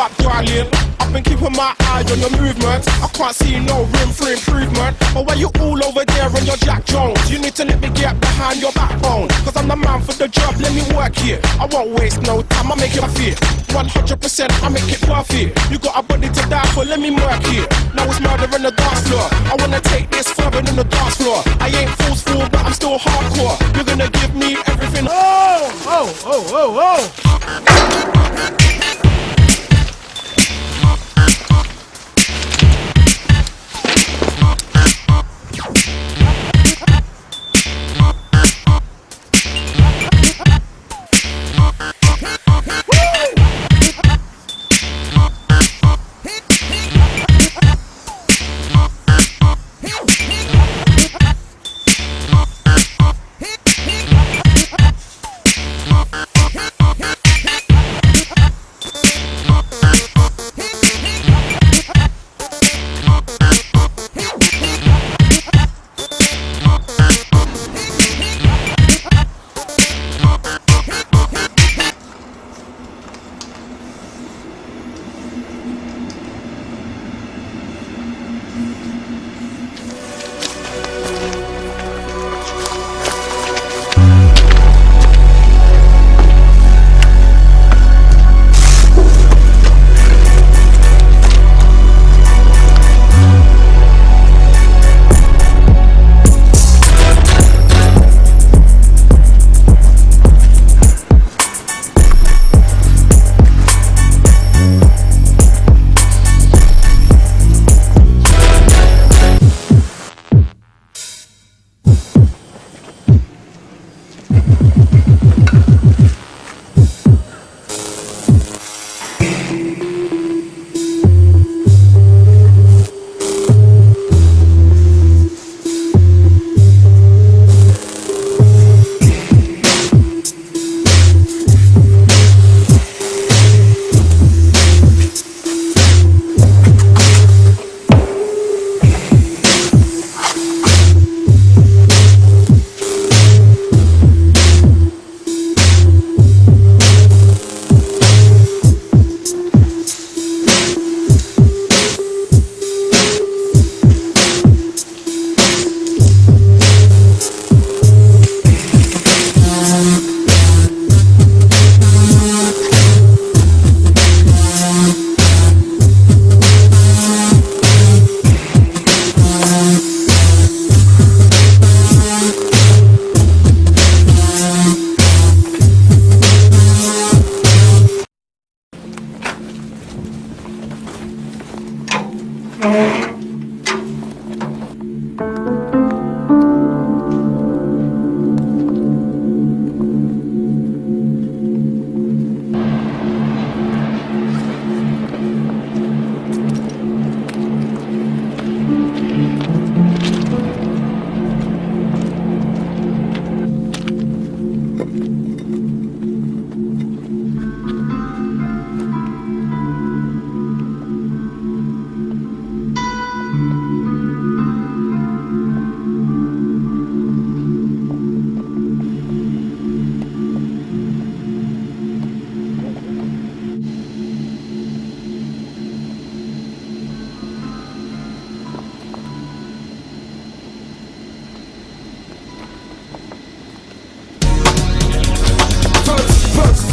up, darling? I've been keeping my eye on your movements. I can't see no room for improvement. But why you all over there on your Jack Jones? You need to let me get behind your backbone. Cause I'm the man for the job, let me work here. I won't waste no time, I make it fear. 100% I make it worth it. You got a body to die for, let me work here. Now it's murder on the dance floor. I wanna take this further than the dance floor. I ain't forceful, but I'm still hardcore. You're gonna give me everything. Oh!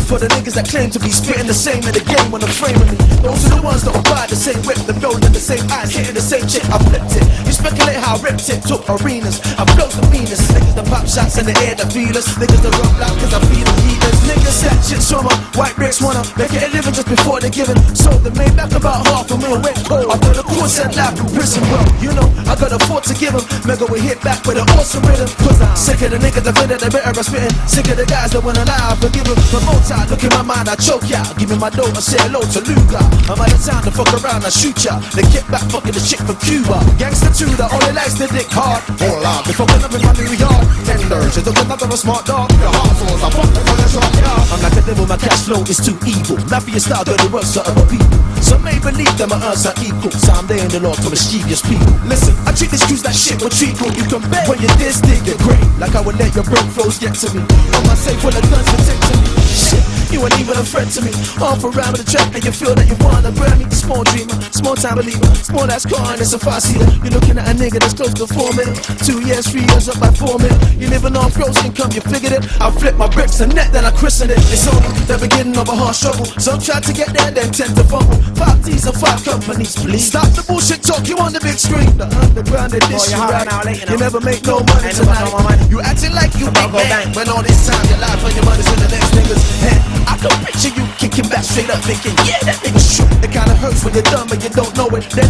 For the niggas that claim to be spitting the same in the game when I'm framing me. Those are the ones that will buy the same whip, the gold in the same eyes, hitting the same chick. I flipped it. You speculate how I ripped it, took arenas. I blow the meanest. Niggas that pop shots in the air that feel us. Niggas that rock loud cause I feel the heaters. Niggas that shit summer, white bricks wanna make it a living just before they're given. So they made back about $500,000 went cold. I got a course and life from prison, bro. You know, I got a fort to give them. Mega we hit back with an awesome rhythm. Cause I'm sick of the niggas that feel that they better be spitting. Sick of the guys that wanna lie, I forgive them. Promote time, look in my mind, I choke ya. Give me my dough, I say hello to Luga. I'm out of town to fuck around, I shoot ya. They get back fucking the chick from Cuba. Gangster 2 that only likes the dick hard. Hold on, be fucking up in my New York. Tender, she's looking up at a smart dog. Your heart souls, I fuck on the shop, yeah. I'm like a devil, my cash flow is too evil. Mafia style, dirty works for other people. Some may believe that my earns are equal. So I'm laying the law to mischievous people. Listen, I treat this cruise like shit with treacle. You can bet when you diss, dig it great. Like I would let your brain flows get to me. On my safe full of guns protecting me. Shit, you ain't even a friend to me. Off around with the track and you feel that you wanna grab me. Small dreamer, small time believer, small ass car and it's a five-seater. You're looking at a nigga that's close to 4 mil. 2 years, 3 years up by 4 mil. You living off gross income, you figured it. I flip my bricks and net, then I christen it. It's only the beginning of a hard struggle. Some try to get there, then tend to fumble. 5 T's and 5 companies, please. Stop the bullshit talk, you on the big screen. The underground edition, you never make no money tonight. You acting like you big man, when all this time your life and your money's in the next nigga's head. I can picture you kicking back straight up thinking, yeah, that nigga's true. It kinda hurts when you're dumb and you don't know it. Then